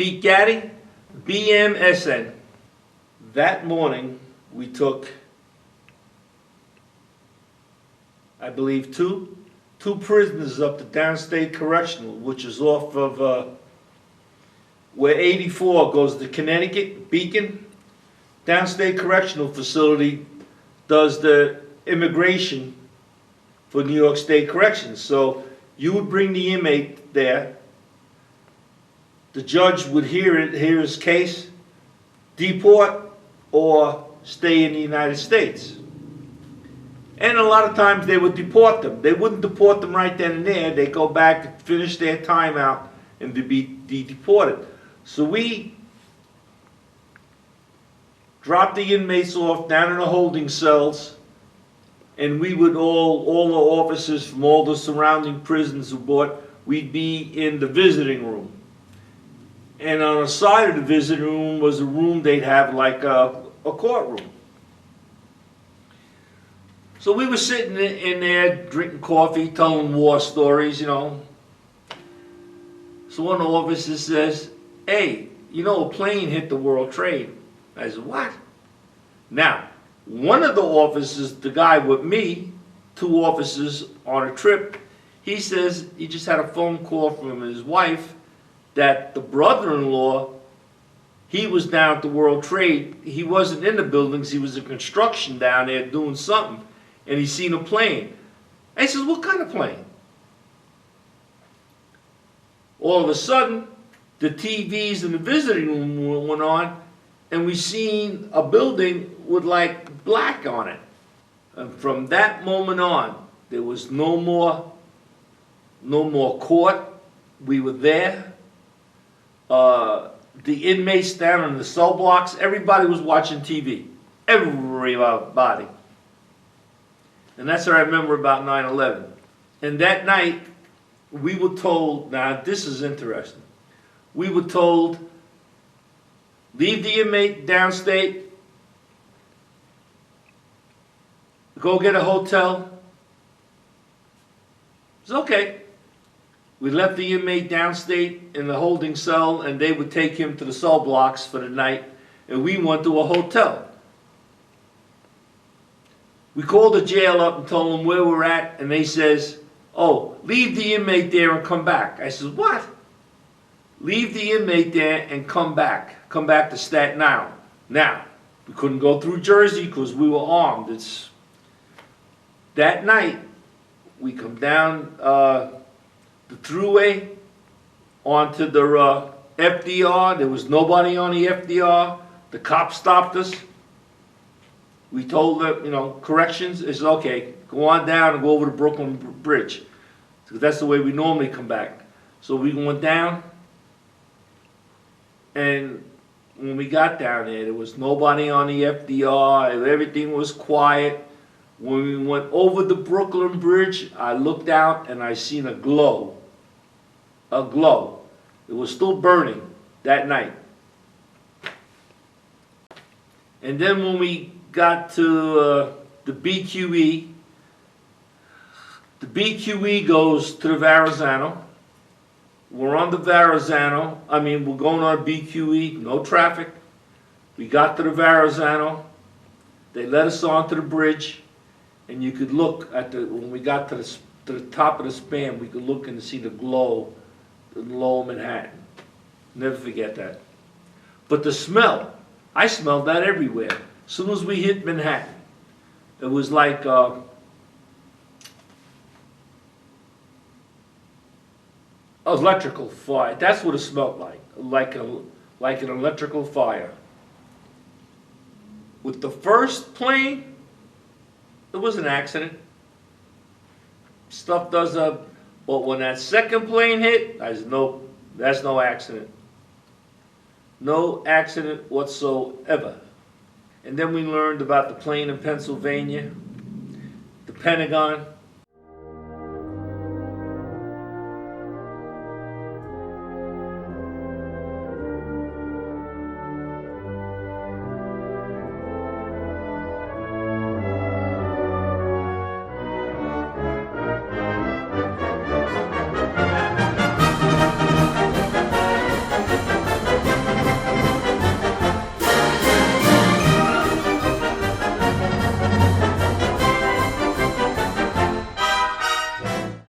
Pete Gati, BMSN. That morning we took, I believe, two prisoners up to Downstate Correctional, which is off of where 84 goes to Connecticut, Beacon. Downstate Correctional Facility does the immigration for New York State Corrections. So you would bring the inmate there, the judge would hear his case, deport or stay in the United States. And a lot of times they would deport them. They wouldn't deport them right then and there. They'd go back, finish their time out, and to be deported. So we dropped the inmates off down in the holding cells, and we would all the officers from all the surrounding prisons who bought, we'd be in the visiting room. And on the side of the visiting room was a room they'd have like a courtroom. So we were sitting in there drinking coffee, telling war stories, you know. So one of the officers says, "Hey, you know, a plane hit the World Trade." I said, "What?" Now, one of the officers, the guy with me, two officers on a trip, he says he just had a phone call from his wife that the brother-in-law, he was down at the World Trade. He wasn't in the buildings, he was in construction down there doing something, and he seen a plane. I says, "What kind of plane?" All of a sudden, the TVs in the visiting room went on, and we seen a building with like black on it. And from that moment on, there was no more court. We were there. The inmates down in the cell blocks, everybody was watching TV. Everybody. And that's what I remember about 9/11. And that night, we were told, now this is interesting, we were told, leave the inmate downstate, go get a hotel. It's okay. We left the inmate downstate in the holding cell, and they would take him to the cell blocks for the night, and we went to a hotel. We called the jail up and told them where we're at, and they says, "Oh, leave the inmate there and come back." I said, "What?" "Leave the inmate there and come back. Come back to Staten Island." Now, we couldn't go through Jersey because we were armed. That night, we come down the thruway onto the FDR. There was nobody on the FDR. The cops stopped us. We told them, you know, corrections. They said, "Okay, go on down and go over to Brooklyn Bridge." Because that's the way we normally come back. So we went down, and when we got down there was nobody on the FDR. Everything was quiet. When we went over the Brooklyn Bridge, I looked out and I seen a glow. A glow. It was still burning that night. And then when we got to the BQE goes to the Verrazano. We're on the Verrazano. We're going on BQE, no traffic. We got to the Verrazano. They let us onto the bridge, and you could look at when we got to the top of the span, we could look and see the glow in Lower Manhattan. Never forget that. But the smell, I smelled that everywhere. As soon as we hit Manhattan, it was like electrical fire. That's what it smelled like an electrical fire. With the first plane, it was an accident. Stuff does up. But when that second plane hit, I said, "Nope, that's no accident. No accident whatsoever." And then we learned about the plane in Pennsylvania, the Pentagon.